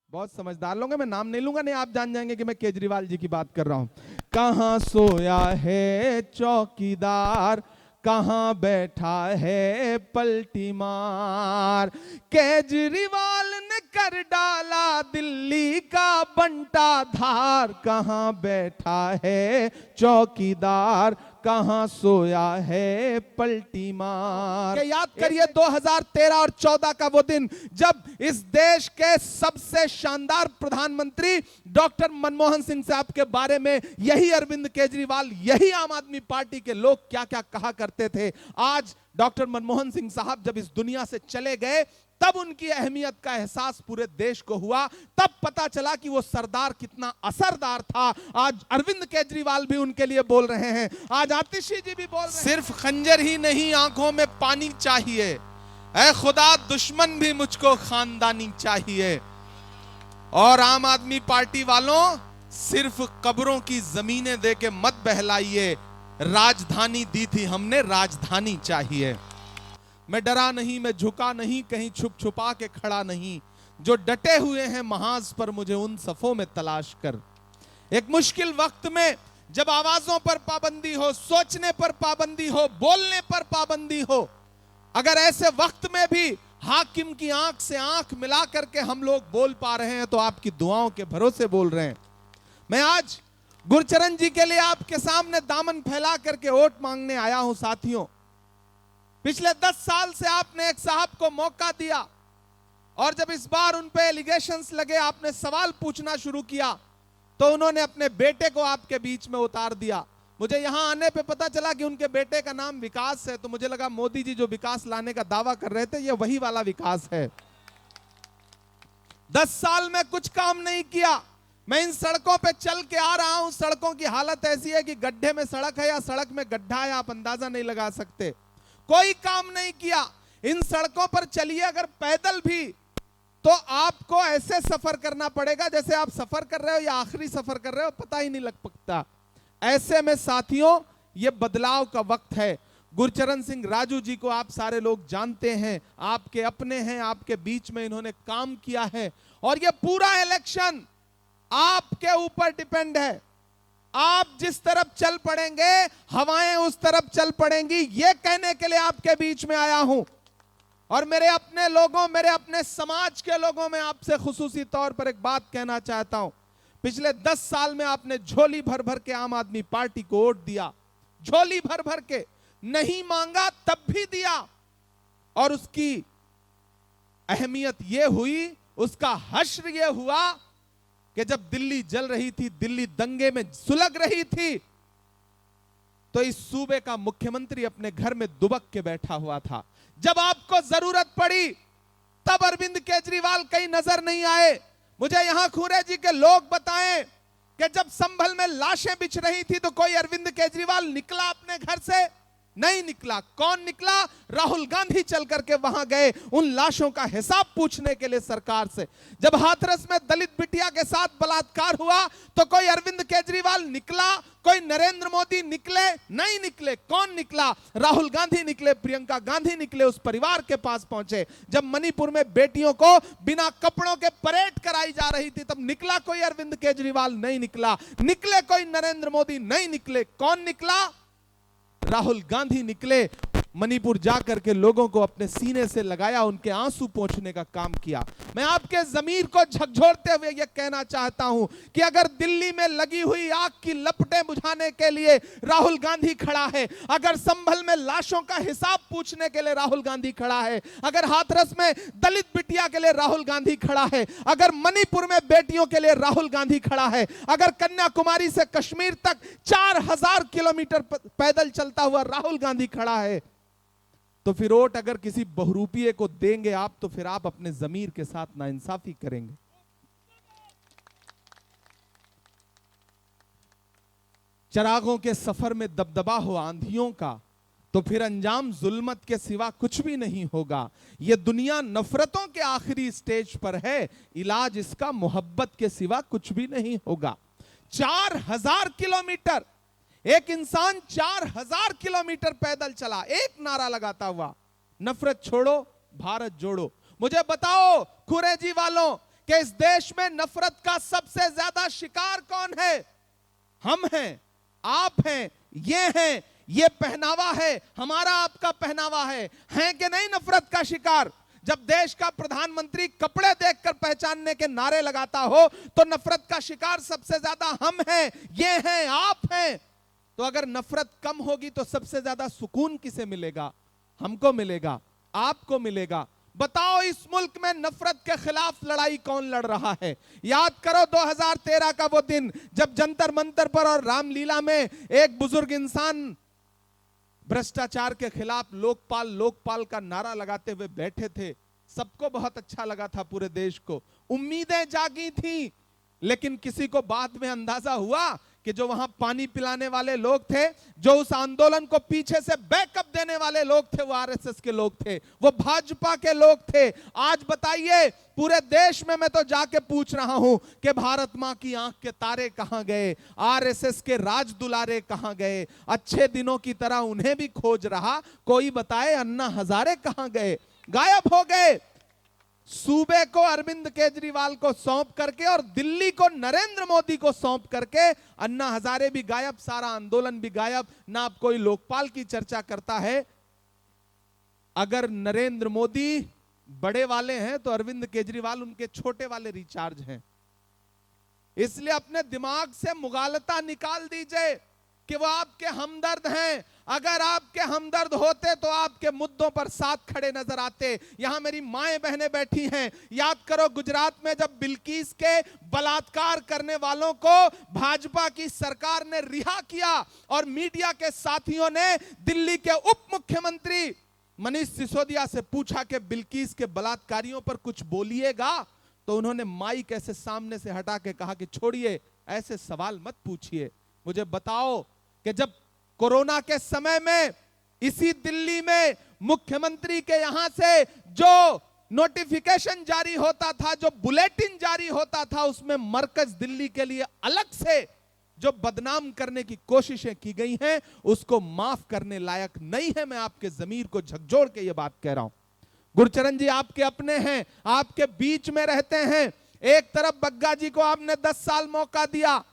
बहुत समझदार लोग हैं, मैं नाम नहीं लूंगा, नहीं आप जान जाएंगे कि मैं केजरीवाल जी की बात कर रहा हूं। कहां सोया है चौकीदार, कहां बैठा है पलटी मार, केजरीवाल ने कर डाला दिल्ली का बंटा धार, कहां बैठा है चौकीदार, कहां सोया है पलटी मार। याद करिए 2013 और 14 का वो दिन जब इस देश के सबसे शानदार प्रधानमंत्री डॉक्टर मनमोहन सिंह साहब के बारे में यही अरविंद केजरीवाल, यही आम आदमी पार्टी के लोग क्या क्या कहा करते थे। आज डॉक्टर मनमोहन सिंह साहब जब इस दुनिया से चले गए तब उनकी अहमियत का एहसास पूरे देश को हुआ, तब पता चला कि वो सरदार कितना असरदार था। आज अरविंद केजरीवाल भी उनके लिए बोल रहे हैं, आज आतिशी जी भी बोल रहे हैं। सिर्फ खंजर ही नहीं, आंखों में पानी चाहिए, ऐ खुदा दुश्मन भी मुझको खानदानी चाहिए। और आम आदमी पार्टी वालों, सिर्फ कब्रों की जमीनें दे के मत बहलाइए, राजधानी दी थी हमने, राजधानी चाहिए। मैं डरा नहीं, मैं झुका नहीं, कहीं छुप छुपा के खड़ा नहीं, जो डटे हुए हैं महाज पर मुझे उन सफों में तलाश कर। एक मुश्किल वक्त में जब आवाजों पर पाबंदी हो, सोचने पर पाबंदी हो, बोलने पर पाबंदी हो, अगर ऐसे वक्त में भी हाकिम की आंख से आंख मिला करके हम लोग बोल पा रहे हैं तो आपकी दुआओं के भरोसे बोल रहे हैं। मैं आज गुरचरण जी के लिए आपके सामने दामन फैला करके वोट मांगने आया हूं। साथियों, पिछले 10 साल से आपने एक साहब को मौका दिया और जब इस बार उन पे एलिगेशंस लगे, आपने सवाल पूछना शुरू किया तो उन्होंने अपने बेटे को आपके बीच में उतार दिया। मुझे यहां आने पे पता चला कि उनके बेटे का नाम विकास है, तो मुझे लगा मोदी जी जो विकास लाने का दावा कर रहे थे ये वही वाला विकास है। 10 साल में कुछ काम नहीं किया। मैं इन सड़कों पे चल के आ रहा हूं, सड़कों की हालत ऐसी है कि गड्ढे में सड़क है या सड़क में गड्ढा है, आप अंदाजा नहीं लगा सकते। कोई काम नहीं किया। इन सड़कों पर चलिए अगर पैदल भी तो आपको ऐसे सफर करना पड़ेगा जैसे आप सफर कर रहे हो या आखिरी सफर कर रहे हो, पता ही नहीं लग सकता। ऐसे में साथियों, ये बदलाव का वक्त है। गुरचरण सिंह राजू जी को आप सारे लोग जानते हैं, आपके अपने हैं, आपके बीच में इन्होंने काम किया है और ये पूरा इलेक्शन आपके ऊपर डिपेंड है। आप जिस तरफ चल पड़ेंगे हवाएं उस तरफ चल पड़ेंगी, ये कहने के लिए आपके बीच में आया हूं। और मेरे अपने लोगों, मेरे अपने समाज के लोगों में आपसे खुसूसी तौर पर एक बात कहना चाहता हूं। पिछले 10 साल में आपने झोली भर भर के आम आदमी पार्टी को वोट दिया, झोली भर भर के, नहीं मांगा तब भी दिया। और उसकी अहमियत यह हुई, उसका हश्र यह हुआ कि जब दिल्ली जल रही थी, दिल्ली दंगे में सुलग रही थी, तो इस सूबे का मुख्यमंत्री अपने घर में दुबक के बैठा हुआ था। जब आपको जरूरत पड़ी तब अरविंद केजरीवाल कहीं नजर नहीं आए। मुझे यहां खूरे जी के लोग बताएं कि जब संभल में लाशें बिछ रही थी तो कोई अरविंद केजरीवाल निकला अपने घर से? नहीं निकला। कौन निकला? राहुल गांधी चल करके वहां गए उन लाशों का हिसाब पूछने के लिए सरकार से। जब हाथरस में दलित बिटिया के साथ बलात्कार हुआ तो कोई अरविंद केजरीवाल निकला? कोई नरेंद्र मोदी निकले? नहीं निकले। कौन निकला? राहुल गांधी निकले, प्रियंका गांधी निकले, उस परिवार के पास पहुंचे। जब मणिपुर में बेटियों को बिना कपड़ों के परेड कराई जा रही थी तब निकला कोई अरविंद केजरीवाल? नहीं निकला। निकले कोई नरेंद्र मोदी? नहीं निकले। कौन निकला? राहुल गांधी निकले, मणिपुर जाकर के लोगों को अपने सीने से लगाया, उनके आंसू पोंछने का काम किया। मैं आपके जमीर को झकझोरते हुए यह कहना चाहता हूं कि अगर दिल्ली में लगी हुई आग की लपटें बुझाने के लिए राहुल गांधी खड़ा है, अगर संभल में लाशों का हिसाब पूछने के लिए राहुल गांधी खड़ा है, अगर हाथरस में दलित बिटिया के लिए राहुल गांधी खड़ा है, अगर मणिपुर में बेटियों के लिए राहुल गांधी खड़ा है, अगर कन्याकुमारी से कश्मीर तक 4000 किलोमीटर पैदल चलता हुआ राहुल गांधी खड़ा है, तो फिर वोट अगर किसी बहुरूपिये को देंगे आप, तो फिर आप अपने जमीर के साथ नाइंसाफी करेंगे। चरागों के सफर में दबदबा हो आंधियों का, तो फिर अंजाम जुल्मत के सिवा कुछ भी नहीं होगा। यह दुनिया नफरतों के आखिरी स्टेज पर है, इलाज इसका मोहब्बत के सिवा कुछ भी नहीं होगा। 4000 किलोमीटर एक इंसान 4000 किलोमीटर पैदल चला, एक नारा लगाता हुआ, नफरत छोड़ो भारत जोड़ो। मुझे बताओ खुरेजी वालों कि इस देश में नफरत का सबसे ज्यादा शिकार कौन है? हम हैं, आप हैं, ये हैं, ये पहनावा है, हमारा आपका पहनावा है कि नहीं नफरत का शिकार? जब देश का प्रधानमंत्री कपड़े देखकर पहचानने के नारे लगाता हो तो नफरत का शिकार सबसे ज्यादा हम हैं, ये हैं, आप हैं। तो अगर नफरत कम होगी तो सबसे ज्यादा सुकून किसे मिलेगा? हमको मिलेगा, आपको मिलेगा। बताओ इस मुल्क में नफरत के खिलाफ लड़ाई कौन लड़ रहा है? याद करो 2013 का वो दिन जब जंतर मंतर पर और रामलीला में एक बुजुर्ग इंसान भ्रष्टाचार के खिलाफ लोकपाल लोकपाल का नारा लगाते हुए बैठे थे। सबको बहुत अच्छा लगा था, पूरे देश को उम्मीदें जागी थी। लेकिन किसी को बाद में अंदाजा हुआ कि जो वहां पानी पिलाने वाले लोग थे, जो उस आंदोलन को पीछे से बैकअप देने वाले लोग थे, वो आरएसएस के लोग थे, वो भाजपा के लोग थे। आज बताइए पूरे देश में मैं तो जाके पूछ रहा हूं कि भारत मां की आंख के तारे कहां गए? आरएसएस के राज दुलारे कहां गए? अच्छे दिनों की तरह उन्हें भी खोज रहा, कोई बताए अन्ना हजारे कहां गए? गायब हो गए। सूबे को अरविंद केजरीवाल को सौंप करके और दिल्ली को नरेंद्र मोदी को सौंप करके अन्ना हजारे भी गायब, सारा आंदोलन भी गायब। ना अब कोई लोकपाल की चर्चा करता है। अगर नरेंद्र मोदी बड़े वाले हैं तो अरविंद केजरीवाल उनके छोटे वाले रिचार्ज हैं। इसलिए अपने दिमाग से मुगालता निकाल दीजिए कि वो आपके हमदर्द हैं। अगर आपके हमदर्द होते तो आपके मुद्दों पर साथ खड़े नजर आते। यहां मेरी माएं बहनें बैठी हैं, याद करो गुजरात में जब बिल्किस के बलात्कार करने वालों को भाजपा की सरकार ने रिहा किया और मीडिया के साथियों ने दिल्ली के उप मुख्यमंत्री मनीष सिसोदिया से पूछा कि बिल्किस के बलात्कारियों पर कुछ बोलिएगा, तो उन्होंने माइक ऐसे सामने से हटा के कहा कि छोड़िए, ऐसे सवाल मत पूछिए। मुझे बताओ कि जब कोरोना के समय में इसी दिल्ली में मुख्यमंत्री के यहां से जो नोटिफिकेशन जारी होता था, जो बुलेटिन जारी होता था, उसमें मरकज दिल्ली के लिए अलग से जो बदनाम करने की कोशिशें की गई हैं, उसको माफ करने लायक नहीं है। मैं आपके जमीर को झकझोर के ये बात कह रहा हूं। गुरचरण जी आपके अपने हैं, आपके बीच में रहते हैं। एक तरफ बग्गा जी को आपने 10 साल मौका दिया।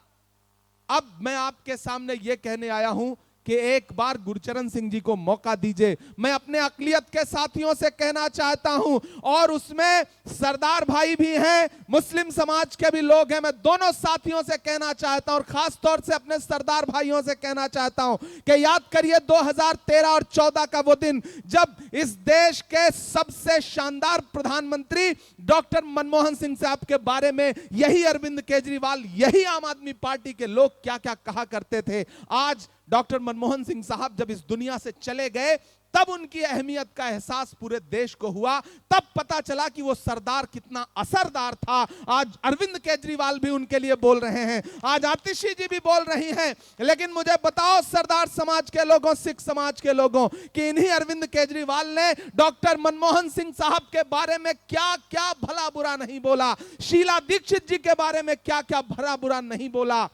अब मैं आपके सामने यह कहने आया हूं कि एक बार गुरचरण सिंह जी को मौका दीजिए। मैं अपने अकलियत के साथियों से कहना चाहता हूं, और उसमें सरदार भाई भी हैं, मुस्लिम समाज के भी लोग हैं। मैं दोनों साथियों से कहना चाहता हूं और खास तौर से अपने सरदार भाइयों से कहना चाहता हूं कि याद करिए 2013 और 14 का वो दिन जब इस देश के सबसे शानदार प्रधानमंत्री डॉक्टर मनमोहन सिंह साहब के बारे में यही अरविंद केजरीवाल, यही आम आदमी पार्टी के लोग क्या क्या कहा करते थे। आज डॉक्टर मनमोहन सिंह साहब जब इस दुनिया से चले गए, तब उनकी अहमियत का एहसास पूरे देश को हुआ। तब पता चला कि वो सरदार कितना असरदार था। आज अरविंद केजरीवाल भी उनके लिए बोल रहे हैं, आज आतिशी जी भी बोल रही हैं। लेकिन मुझे बताओ सरदार समाज के लोगों, सिख समाज के लोगों, कि इन्हीं अरविंद केजरीवाल ने डॉक्टर मनमोहन सिंह साहब के बारे में क्या क्या भला बुरा नहीं बोला, शीला दीक्षित जी के बारे में क्या क्या भला बुरा नहीं बोला।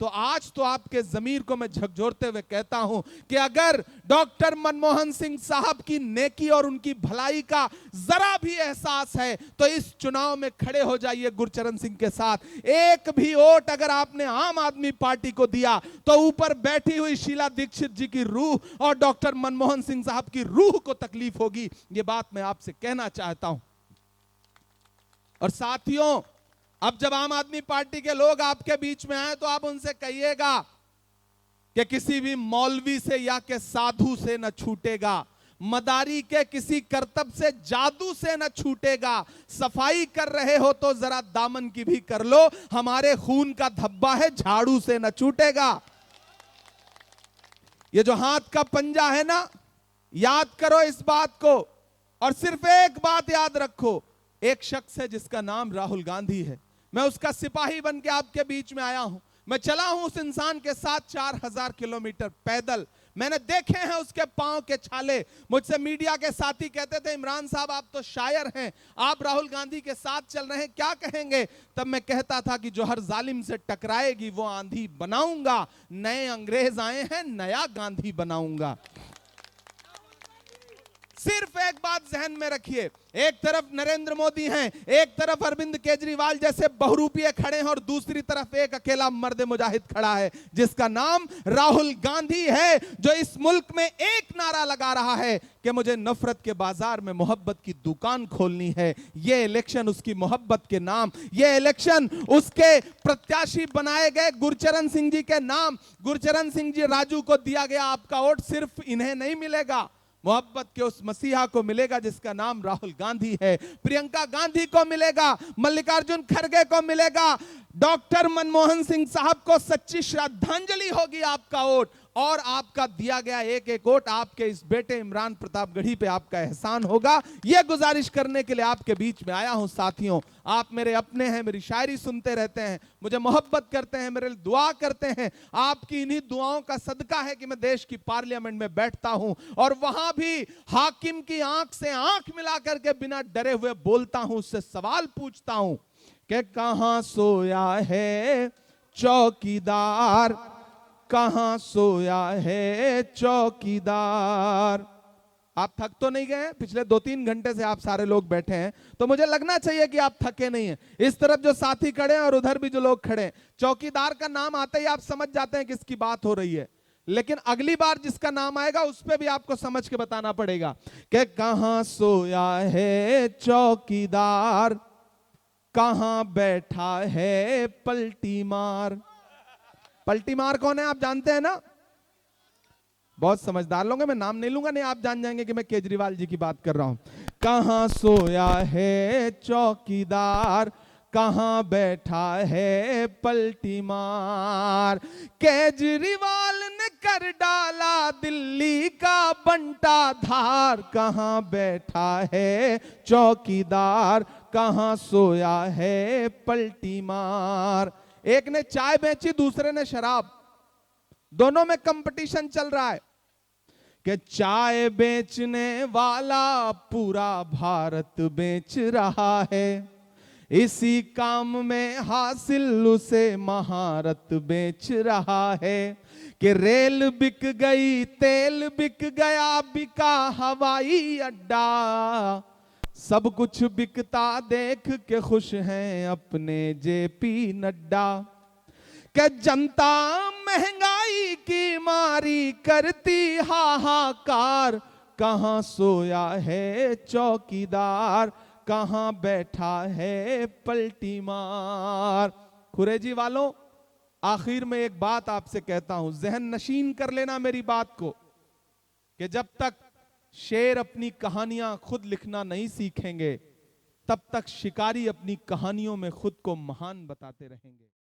तो आज तो आपके जमीर को मैं झकझोरते हुए कहता हूं कि अगर डॉक्टर मनमोहन सिंह साहब की नेकी और उनकी भलाई का जरा भी एहसास है तो इस चुनाव में खड़े हो जाइए गुरचरण सिंह के साथ। एक भी वोट अगर आपने आम आदमी पार्टी को दिया तो ऊपर बैठी हुई शीला दीक्षित जी की रूह और डॉक्टर मनमोहन सिंह साहब की रूह को तकलीफ होगी। ये बात मैं आपसे कहना चाहता हूं। और साथियों, अब जब आम आदमी पार्टी के लोग आपके बीच में आए तो आप उनसे कहिएगा कि किसी भी मौलवी से या के साधु से न छूटेगा, मदारी के किसी करतब से, जादू से न छूटेगा। सफाई कर रहे हो तो जरा दामन की भी कर लो, हमारे खून का धब्बा है, झाड़ू से न छूटेगा। ये जो हाथ का पंजा है ना, याद करो इस बात को। और सिर्फ एक बात याद रखो, एक शख्स है जिसका नाम राहुल गांधी है। मैं उसका सिपाही बन के आपके बीच में आया हूं। मैं चला हूं उस इंसान के साथ 4000 किलोमीटर पैदल। मैंने देखे हैं उसके पांव के छाले। मुझसे मीडिया के साथी कहते थे, इमरान साहब आप तो शायर हैं, आप राहुल गांधी के साथ चल रहे हैं, क्या कहेंगे? तब मैं कहता था कि जो हर जालिम से टकराएगी वो आंधी बनाऊंगा। नए अंग्रेज आए हैं, नया गांधी बनाऊंगा। सिर्फ एक बात जहन में रखिए, एक तरफ नरेंद्र मोदी हैं, एक तरफ अरविंद केजरीवाल जैसे बहुरूपिये खड़े हैं और दूसरी तरफ एक अकेला मर्द मुजाहिद खड़ा है जिसका नाम राहुल गांधी है, जो इस मुल्क में एक नारा लगा रहा है कि मुझे नफरत के बाजार में मोहब्बत की दुकान खोलनी है। यह इलेक्शन उसकी मोहब्बत के नाम, यह इलेक्शन उसके प्रत्याशी बनाए गए गुरचरण सिंह जी के नाम, गुरचरण सिंह जी राजू को दिया गया आपका वोट सिर्फ इन्हें नहीं मिलेगा, मोहब्बत के उस मसीहा को मिलेगा जिसका नाम राहुल गांधी है, प्रियंका गांधी को मिलेगा, मल्लिकार्जुन खड़गे को मिलेगा, डॉक्टर मनमोहन सिंह साहब को सच्ची श्रद्धांजलि होगी आपका वोट, और आपका दिया गया एक एक वोट आपके इस बेटे इमरान प्रतापगढ़ी पे आपका एहसान होगा। यह गुजारिश करने के लिए आपके बीच में आया हूं। साथियों, आप मेरे अपने हैं, मेरी शायरी सुनते रहते हैं, मुझे मोहब्बत करते हैं, मेरे लिए दुआ करते हैं। आपकी इन्हीं दुआओं का सदका है कि मैं देश की पार्लियामेंट में बैठता हूं और वहां भी हाकिम की आंख से आंख मिला करके बिना डरे हुए बोलता हूं, उससे सवाल पूछता हूं कि कहां सोया है चौकीदार, कहां सोया है चौकीदार। आप थक तो नहीं गए? पिछले 2-3 घंटे से आप सारे लोग बैठे हैं, तो मुझे लगना चाहिए कि आप थके नहीं हैं। इस तरफ जो साथी खड़े हैं और उधर भी जो लोग खड़े हैं, चौकीदार का नाम आते ही आप समझ जाते हैं किसकी बात हो रही है, लेकिन अगली बार जिसका नाम आएगा उस पर भी आपको समझ के बताना पड़ेगा कि कहां सोया है चौकीदार, कहां बैठा है पलटी मार। पलटी मार कौन है आप जानते हैं ना? बहुत समझदार लोग हैं, मैं नाम नहीं लूंगा, नहीं आप जान जाएंगे कि मैं केजरीवाल जी की बात कर रहा हूं। कहां सोया है चौकीदार, कहां बैठा है पलटी मार। केजरीवाल ने कर डाला दिल्ली का बंटा धार, कहां बैठा है चौकीदार, कहां सोया है पलटी मार। एक ने चाय बेची, दूसरे ने शराब, दोनों में कंपटीशन चल रहा है कि चाय बेचने वाला पूरा भारत बेच रहा है, इसी काम में हासिल उसे महारत बेच रहा है कि रेल बिक गई, तेल बिक गया, बिका हवाई अड्डा, सब कुछ बिकता देख के खुश हैं अपने जेपी नड्डा। कि जनता महंगाई की मारी करती हाहाकार, कहां सोया है चौकीदार, कहां बैठा है पलटी मार। खुरेजी वालों, आखिर में एक बात आपसे कहता हूं, जहन नशीन कर लेना मेरी बात को, कि जब तक शेर अपनी कहानियां खुद लिखना नहीं सीखेंगे तब तक शिकारी अपनी कहानियों में खुद को महान बताते रहेंगे।